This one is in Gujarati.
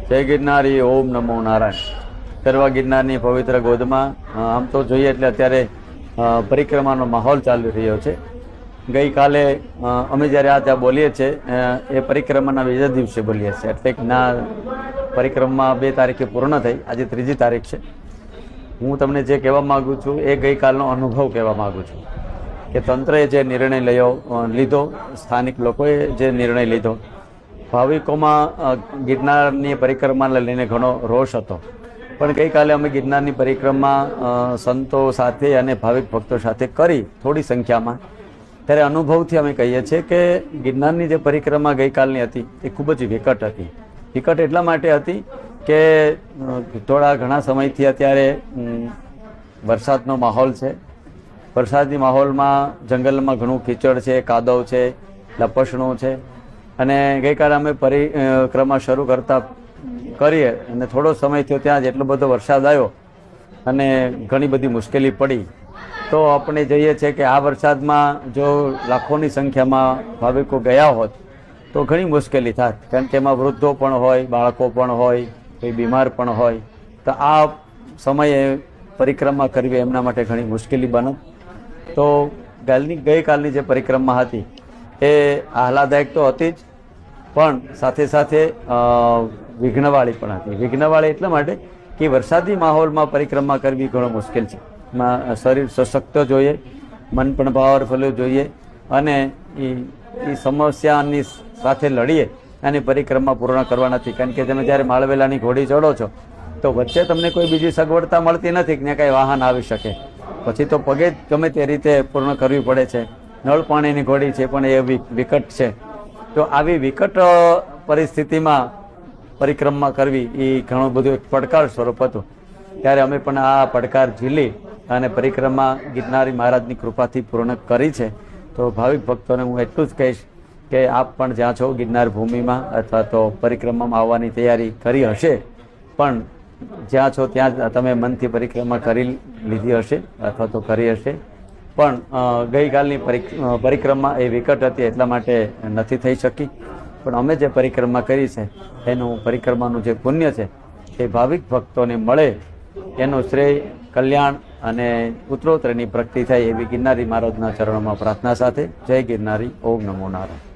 જય ગિરનારી, ઓમ નમો નારાયણ. કરવા ગિરનારની પવિત્ર ગોદમાં આમ તો જોઈએ એટલે અત્યારે પરિક્રમાનો માહોલ ચાલી રહ્યો છે. ગઈકાલે અમે જ્યારે આ ત્યાં બોલીએ છીએ એ પરિક્રમાના બીજા દિવસે બોલીએ છીએ, એટલે ના પરિક્રમા 2 તારીખે પૂર્ણ થઈ, આજે 3જી તારીખ છે. હું તમને જે કહેવા માગું છું એ ગઈકાલનો અનુભવ કહેવા માગું છું કે તંત્રએ જે નિર્ણય લીધો, સ્થાનિક લોકોએ જે નિર્ણય લીધો, ભાવિકોમાં ગિરનારની પરિક્રમાને લઈને ઘણો રોષ હતો. પણ ગઈકાલે અમે ગિરનારની પરિક્રમા સંતો સાથે અને ભાવિક ભક્તો સાથે કરી થોડી સંખ્યામાં, ત્યારે અનુભવથી અમે કહીએ છીએ કે ગિરનારની જે પરિક્રમા ગઈકાલની હતી એ ખૂબ જ વિકટ હતી. વિકટ એટલા માટે હતી કે ઘણા સમયથી અત્યારે વરસાદનો માહોલ છે. વરસાદની માહોલમાં જંગલમાં ઘણું કીચડ છે, કાદવ છે, લપસણું છે. અને ગઈકાલે અમે પરિક્રમા શરૂ કરીએ અને થોડો સમય થયો ત્યાં જ એટલો બધો વરસાદ આવ્યો અને ઘણી બધી મુશ્કેલી પડી. તો આપણે જોઈએ છીએ કે આ વરસાદમાં જો લાખોની સંખ્યામાં ભાવિકો ગયા હોત તો ઘણી મુશ્કેલી થાત, કારણ કે એમાં વૃદ્ધો પણ હોય, બાળકો પણ હોય, કોઈ બીમાર પણ હોય. તો આ સમયે પરિક્રમા કરવી એમના માટે ઘણી મુશ્કેલી બનત. તો ગઈકાલની જે પરિક્રમા હતી એ આહલાદાયક તો હતી જ, પણ સાથે સાથે વિઘ્નવાળી પણ હતી. વિઘ્નવાળી એટલા માટે કે વરસાદી માહોલમાં પરિક્રમા કરવી ઘણો મુશ્કેલ છે. એમાં શરીર સશક્ત જોઈએ, મન પણ પાવરફુલ જોઈએ, અને એ સમસ્યાની સાથે લડીએ અને પરિક્રમા પૂર્ણ કરવા નથી. કારણ કે તમે જ્યારે માળવેલાની ઘોડી ચડો છો તો વચ્ચે તમને કોઈ બીજી સગવડતા મળતી નથી કે ત્યાં કાંઈ વાહન આવી શકે, પછી તો પગે જ ગમે તે રીતે પૂર્ણ કરવી પડે છે. નળ પાણીની ઘોડી છે પણ એ વિકટ છે. તો આવી વિકટ પરિસ્થિતિમાં પરિક્રમા કરવી એ ઘણું બધું એક પડકાર સ્વરૂપ હતું. ત્યારે અમે પણ આ પડકાર ઝીલી અને પરિક્રમા ગિરનારી મહારાજની કૃપાથી પૂર્ણ કરી છે. તો ભાવિક ભક્તોને હું એટલું જ કહીશ કે આપ પણ જ્યાં છો ગિરનાર ભૂમિમાં અથવા તો પરિક્રમામાં આવવાની તૈયારી કરી હશે, પણ જ્યાં છો ત્યાં જ તમે મનથી પરિક્રમા કરી લીધી હશે અથવા તો કરી હશે. પણ ગઈકાલની પરિક્રમા એ વિકટ હતી એટલા માટે નથી થઈ શકી. પણ અમે જે પરિક્રમા કરી છે એનું પરિક્રમાનું જે પુણ્ય છે એ ભાવિક ભક્તોને મળે, એનું શ્રેય, કલ્યાણ અને ઉત્તરોત્તરની પ્રગતિ થાય એવી ગિરનારી મહારાજના ચરણોમાં પ્રાર્થના સાથે જય ગિરનારી, ઓમ નમો નારાયણ.